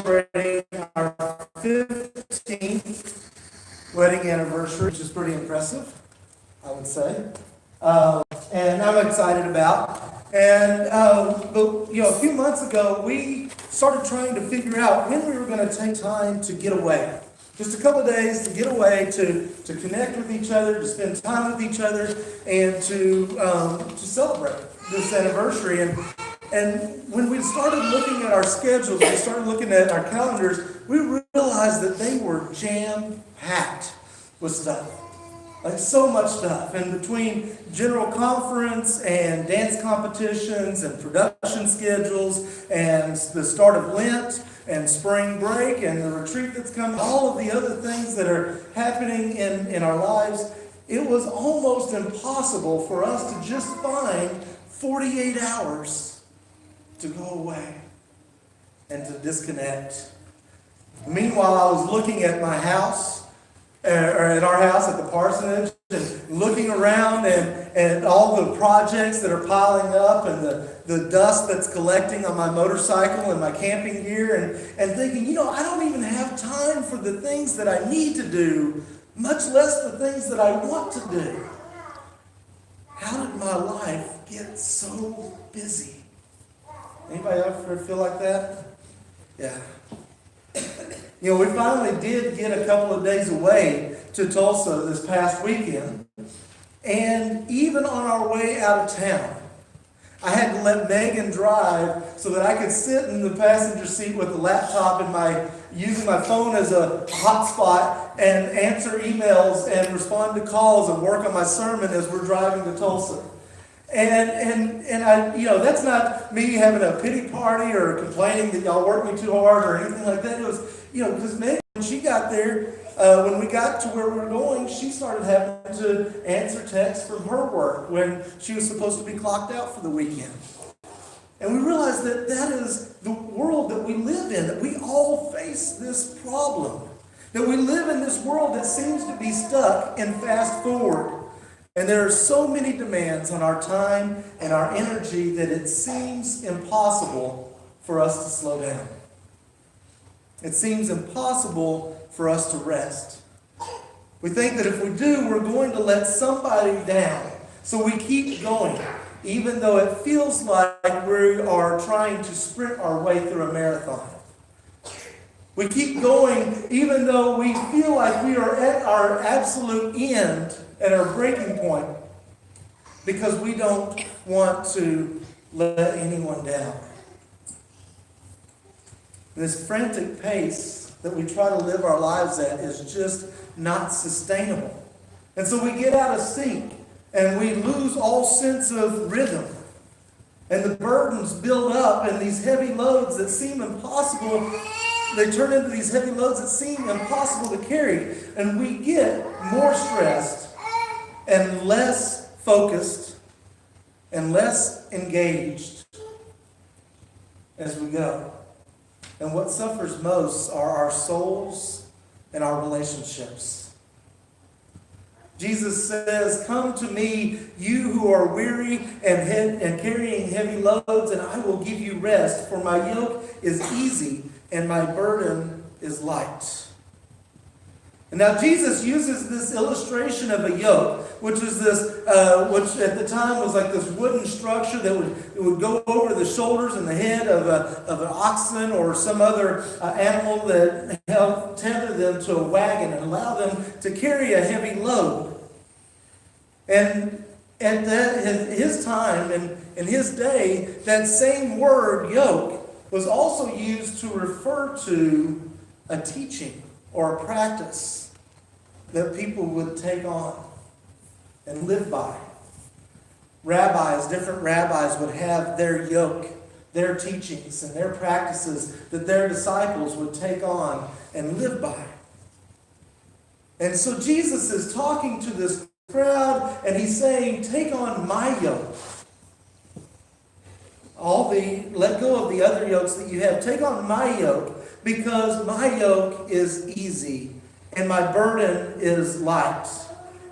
celebrating our 15th wedding anniversary, which is pretty impressive, I would say. And I'm excited about. And but a few months ago, we started trying to figure out when we were going to take time to get away. Just a couple of days to get away, to connect with each other, to spend time with each other, and to celebrate this anniversary. And when we started looking at our schedules, we started looking at our calendars, we realized that they were jam-packed with stuff. Like so much stuff. And between general conference and dance competitions and production schedules and the start of Lent and spring break and the retreat that's coming, all of the other things that are happening in our lives, it was almost impossible for us to just find 48 hours to go away and to disconnect. Meanwhile, I was looking at my house, or at our house at the parsonage, and looking around and all the projects that are piling up and the dust that's collecting on my motorcycle and my camping gear and thinking, I don't even have time for the things that I need to do, much less the things that I want to do. How did my life get so busy? Anybody ever feel like that? Yeah. We finally did get a couple of days away to Tulsa this past weekend. And even on our way out of town, I had to let Megan drive so that I could sit in the passenger seat with the laptop and using my phone as a hotspot and answer emails and respond to calls and work on my sermon as we're driving to Tulsa. And I, that's not me having a pity party or complaining that y'all work me too hard or anything like that. It was, because Megan, when she got there, when we got to where we were going, she started having to answer texts from her work when she was supposed to be clocked out for the weekend. And we realized that that is the world that we live in, that we all face this problem. That we live in this world that seems to be stuck in fast forward. And there are so many demands on our time and our energy that it seems impossible for us to slow down. It seems impossible for us to rest. We think that if we do, we're going to let somebody down. So we keep going, even though it feels like we are trying to sprint our way through a marathon. We keep going, even though we feel like we are at our absolute end, at our breaking point, because we don't want to let anyone down. This frantic pace that we try to live our lives at is just not sustainable. And so we get out of sync and we lose all sense of rhythm. And the burdens build up and these heavy loads that seem impossible, they turn into these heavy loads that seem impossible to carry. And we get more stressed and less focused and less engaged as we go. And what suffers most are our souls and our relationships. Jesus says, "Come to me, you who are weary and carrying heavy loads, and I will give you rest, for my yoke is easy and my burden is light." And now Jesus uses this illustration of a yoke, which is which at the time was like this wooden structure that would go over the shoulders and the head of an oxen or some other animal that helped tether them to a wagon and allow them to carry a heavy load. And at his time and in his day, that same word, yoke, was also used to refer to a teaching or a practice that people would take on and live by. Different rabbis would have their yoke, their teachings, and their practices that their disciples would take on and live by. And so Jesus is talking to this crowd, and he's saying, take on my yoke. Let go of the other yokes that you have. Take on my yoke, because my yoke is easy and my burden is light.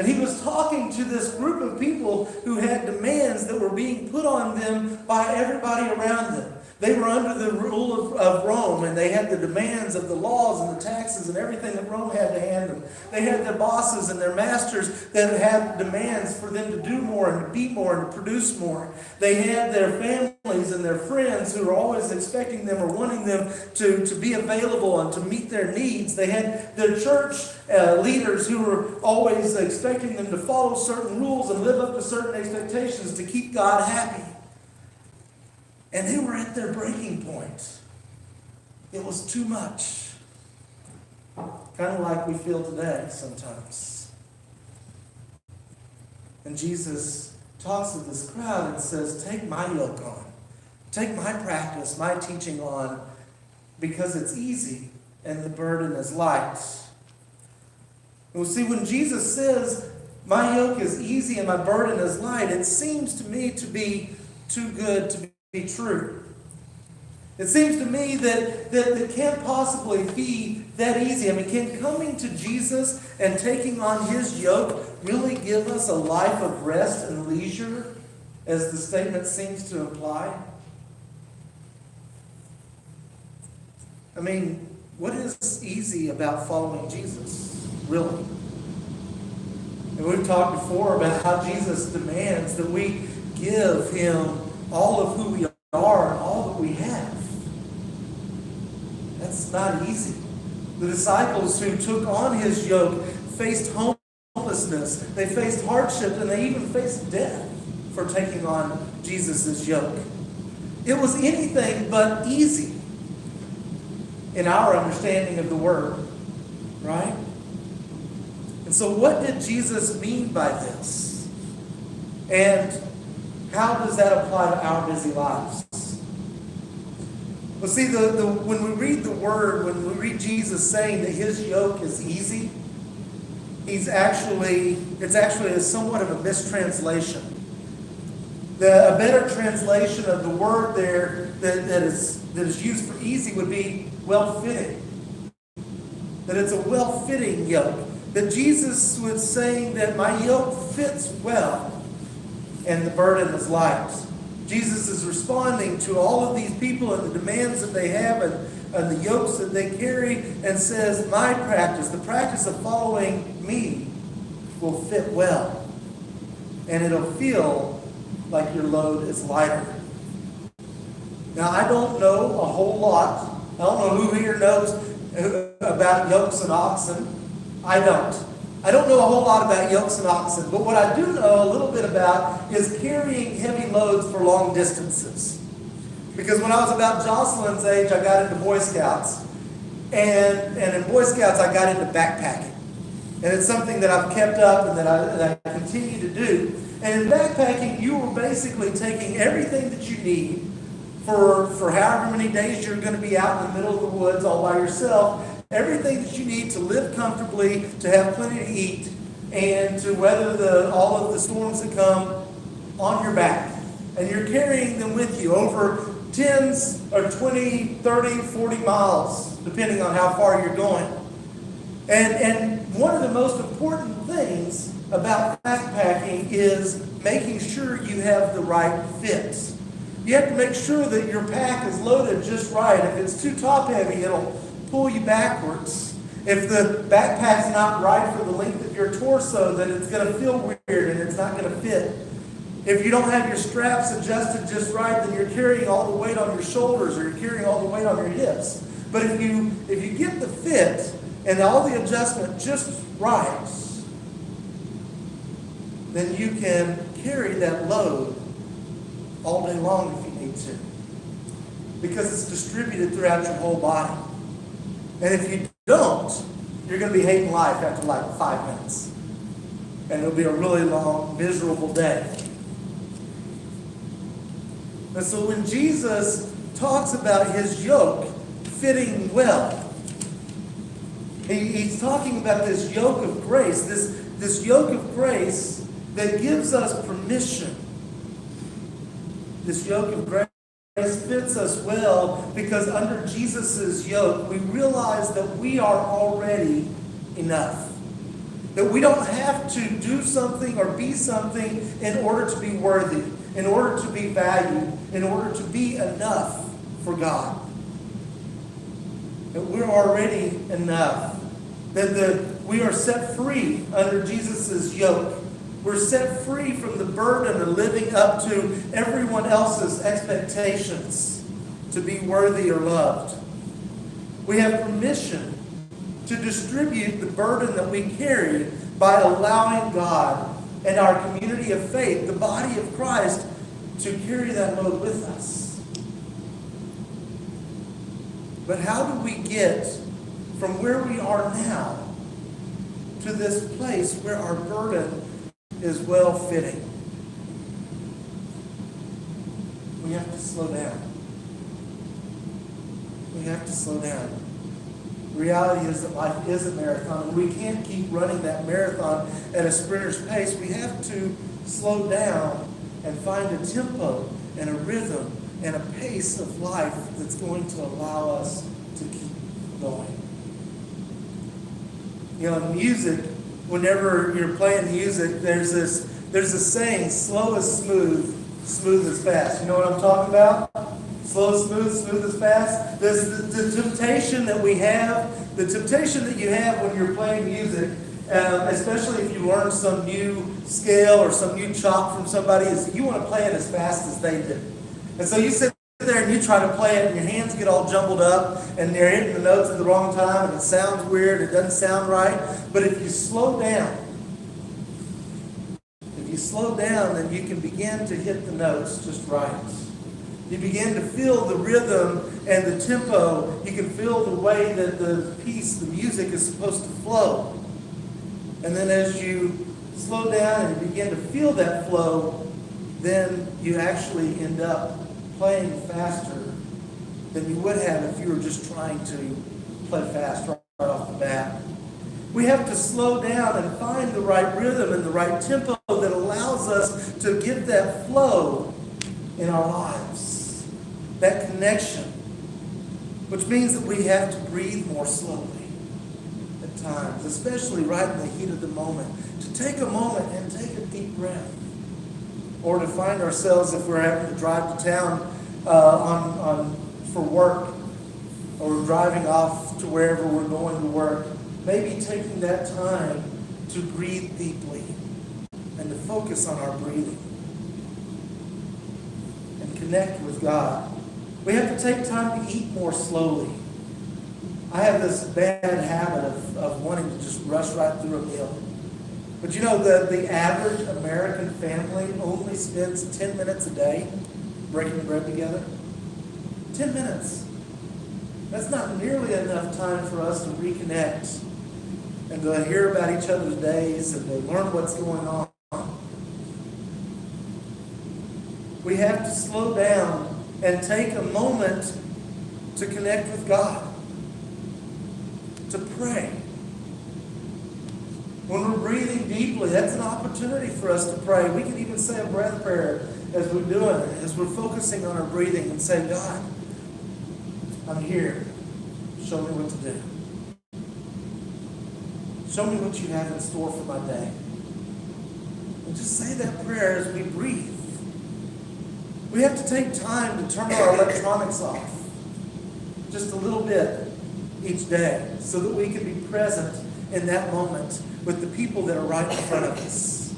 And he was talking to this group of people who had demands that were being put on them by everybody around them. They were under the rule of Rome, and they had the demands of the laws and the taxes and everything that Rome had to hand them. They had their bosses and their masters that had demands for them to do more and to be more and to produce more. They had their families and their friends who were always expecting them or wanting them to be available and to meet their needs. They had their church leaders who were always expecting them to follow certain rules and live up to certain expectations to keep God happy. And they were at their breaking point. It was too much. Kind of like we feel today sometimes. And Jesus talks to this crowd and says, take my yoke on. Take my practice, my teaching on, because it's easy and the burden is light. And we see when Jesus says, my yoke is easy and my burden is light, it seems to me to be too good to be true. It seems to me that it can't possibly be that easy. I mean, can coming to Jesus and taking on his yoke really give us a life of rest and leisure, as the statement seems to imply? I mean, what is easy about following Jesus, really? And we've talked before about how Jesus demands that we give him all of who we are and all that we have. That's not easy. The disciples who took on his yoke faced homelessness, they faced hardship, and they even faced death for taking on Jesus' yoke. It was anything but easy in our understanding of the word, right? And so what did Jesus mean by this? And how does that apply to our busy lives? Well, see, when we read the word, when we read Jesus saying that his yoke is easy, it's actually a somewhat of a mistranslation. A better translation of the word there that is used for easy would be well-fitting. That it's a well-fitting yoke. That Jesus was saying that my yoke fits well and the burden is light. Jesus is responding to all of these people and the demands that they have and the yokes that they carry, and says, my practice, the practice of following me, will fit well. And it'll feel like your load is lighter. Now, I don't know a whole lot. I don't know who here knows about yokes and oxen. I don't know a whole lot about yokes and oxen, but what I do know a little bit about is carrying heavy loads for long distances. Because when I was about Jocelyn's age, I got into Boy Scouts. And in Boy Scouts, I got into backpacking. And it's something that I've kept up and that I continue to do. And in backpacking, you were basically taking everything that you need for however many days you're going to be out in the middle of the woods all by yourself. Everything that you need to live comfortably, to have plenty to eat, and to weather all of the storms that come on your back. And you're carrying them with you over 10s or 20, 30, 40 miles, depending on how far you're going. And one of the most important things about backpacking is making sure you have the right fit. You have to make sure that your pack is loaded just right. If it's too top-heavy, it'll pull you backwards. If the backpack's not right for the length of your torso, then it's going to feel weird and it's not going to fit. If you don't have your straps adjusted just right, then you're carrying all the weight on your shoulders or you're carrying all the weight on your hips. But if you get the fit and all the adjustment just right, then you can carry that load all day long if you need to. Because it's distributed throughout your whole body. And if you don't, you're going to be hating life after like 5 minutes. And it'll be a really long, miserable day. And so when Jesus talks about his yoke fitting well, he's talking about this yoke of grace, this yoke of grace that gives us permission. This yoke of grace fits us well because under Jesus' yoke, we realize that we are already enough. That we don't have to do something or be something in order to be worthy, in order to be valued, in order to be enough for God. That we're already enough. That we are set free under Jesus' yoke. We're set free from the burden of living up to everyone else's expectations to be worthy or loved. We have permission to distribute the burden that we carry by allowing God and our community of faith, the body of Christ, to carry that load with us. But how do we get from where we are now to this place where our burden is well fitting? We have to slow down. We have to slow down. The reality is that life is a marathon, and we can't keep running that marathon at a sprinter's pace. We have to slow down and find a tempo and a rhythm and a pace of life that's going to allow us to keep going. You know, in music, whenever you're playing music, there's a saying, slow is smooth, smooth is fast. You know what I'm talking about? Slow is smooth, smooth is fast. The temptation that we have, the temptation that you have when you're playing music, especially if you learn some new scale or some new chop from somebody, is you want to play it as fast as they do. And so you sit there and you try to play it and your hands get all jumbled up and you're hitting the notes at the wrong time and it sounds weird, it doesn't sound right. But if you slow down, then you can begin to hit the notes just right. You begin to feel the rhythm and the tempo. You can feel the way that the piece, the music is supposed to flow. And then as you slow down and you begin to feel that flow, then you actually end up playing faster than you would have if you were just trying to play fast right off the bat. We have to slow down and find the right rhythm and the right tempo that allows us to get that flow in our lives, that connection, which means that we have to breathe more slowly at times, especially right in the heat of the moment, to take a moment and take a deep breath, or to find ourselves, if we're having to drive to town for work, or driving off to wherever we're going to work, maybe taking that time to breathe deeply and to focus on our breathing and connect with God. We have to take time to eat more slowly. I have this bad habit of wanting to just rush right through a meal. But you know, the average American family only spends 10 minutes a day breaking bread together. 10 minutes. That's not nearly enough time for us to reconnect and to hear about each other's days and to learn what's going on. We have to slow down and take a moment to connect with God, to pray. When we're breathing deeply, that's an opportunity for us to pray. We can even say a breath prayer as we're doing it, as we're focusing on our breathing, and say, God, I'm here. Show me what to do. Show me what you have in store for my day. And just say that prayer as we breathe. We have to take time to turn our electronics off just a little bit each day so that we can be present in that moment with the people that are right in front of us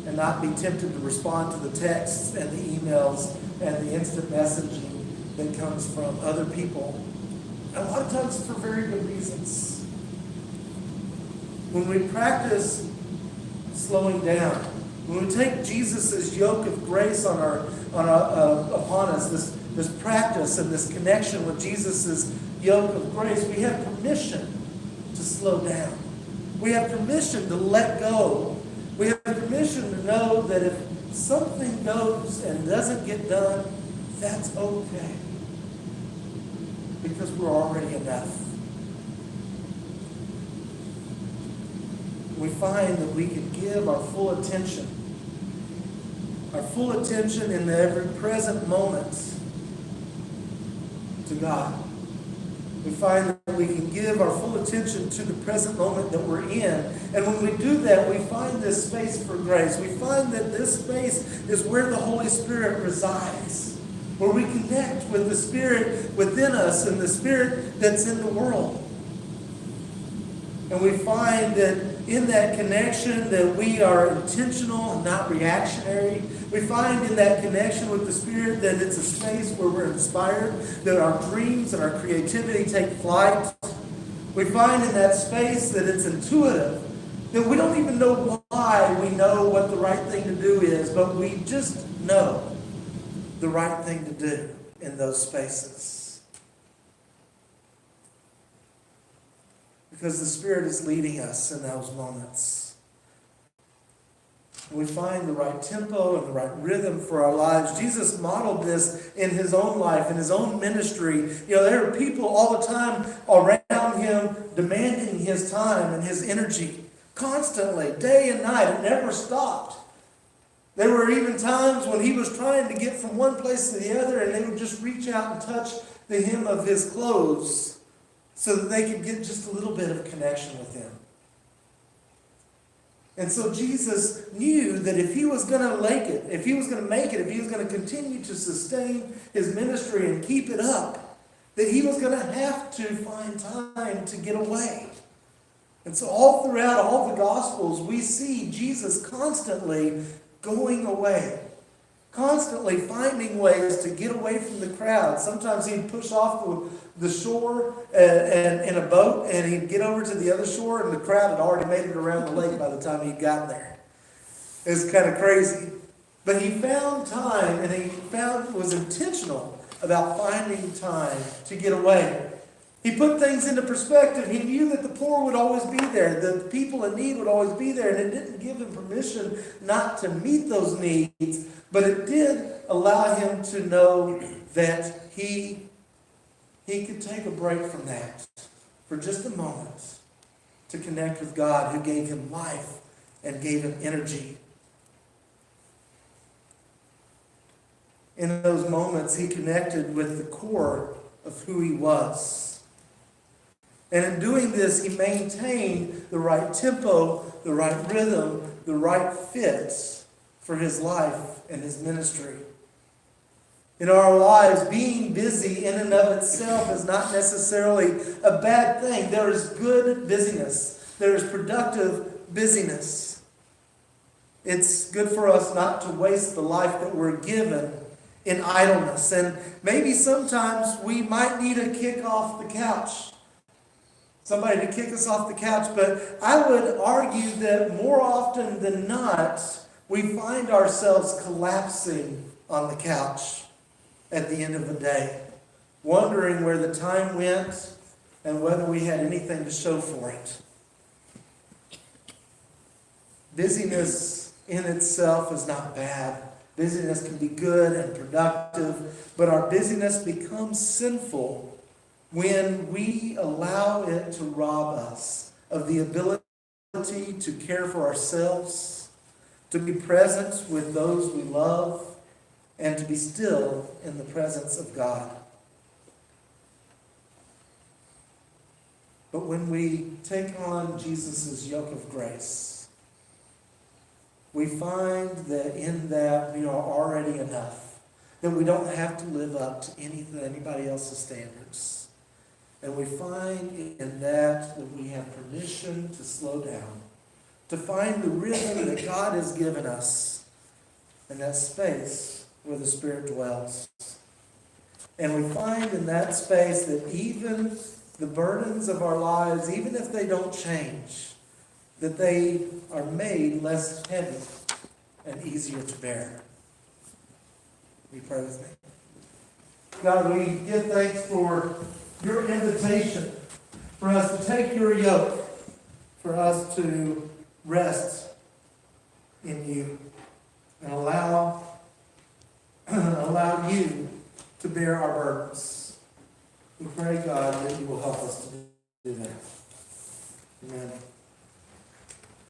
and not be tempted to respond to the texts and the emails and the instant messaging that comes from other people. And a lot of times for very good reasons. When we practice slowing down, when we take Jesus' yoke of grace upon us, this practice and this connection with Jesus' yoke of grace, we have permission to slow down. We have permission to let go. We have permission to know that if something goes and doesn't get done, that's okay. Because we're already enough. We find that we can give our full attention in every present moment to God. We find that we can give our full attention to the present moment that we're in. And when we do that, we find this space for grace. We find that this space is where the Holy Spirit resides. where we connect with the Spirit within us and the Spirit that's in the world. And we find that in that connection that we are intentional and not reactionary. We find in that connection with the Spirit that it's a space where we're inspired, that our dreams and our creativity take flight. We find in that space that it's intuitive, that we don't even know why we know what the right thing to do is, but we just know the right thing to do in those spaces. Because the Spirit is leading us in those moments. We find the right tempo and the right rhythm for our lives. Jesus modeled this in his own life, in his own ministry. There are people all the time around him demanding his time and his energy constantly, day and night. It never stopped. There were even times when he was trying to get from one place to the other, and they would just reach out and touch the hem of his clothes so that they could get just a little bit of connection with him. And so Jesus knew that if he was going to make it, if he was going to continue to sustain his ministry and keep it up, that he was going to have to find time to get away. And so all throughout all the Gospels, we see Jesus constantly going away, constantly finding ways to get away from the crowd. Sometimes he'd push off the shore and in a boat, and he'd get over to the other shore, and the crowd had already made it around the lake by the time he'd gotten there. It was kind of crazy. But he found time, and he was intentional about finding time to get away. He put things into perspective. He knew that the poor would always be there. The people in need would always be there. And it didn't give him permission not to meet those needs, but it did allow him to know that he could take a break from that for just a moment to connect with God, who gave him life and gave him energy. In those moments, he connected with the core of who he was. And in doing this, he maintained the right tempo, the right rhythm, the right fit for his life and his ministry. In our lives, being busy in and of itself is not necessarily a bad thing. There is good busyness. There is productive busyness. It's good for us not to waste the life that we're given in idleness. And maybe sometimes we might need a kick off the couch. Somebody to kick us off the couch. But I would argue that more often than not, we find ourselves collapsing on the couch at the end of the day, wondering where the time went and whether we had anything to show for it. Busyness in itself is not bad. Busyness can be good and productive, but our busyness becomes sinful when we allow it to rob us of the ability to care for ourselves, to be present with those we love, and to be still in the presence of God. But when we take on Jesus' yoke of grace, we find that in that we are already enough, that we don't have to live up to anybody else's standards. And we find in that we have permission to slow down, to find the rhythm that God has given us in that space where the Spirit dwells. And we find in that space that even the burdens of our lives, even if they don't change, that they are made less heavy and easier to bear. Will you pray with me? God, we give thanks for your invitation for us to take your yoke, for us to rest in you and allow you to bear our burdens. We pray, God, that you will help us to do that. Amen.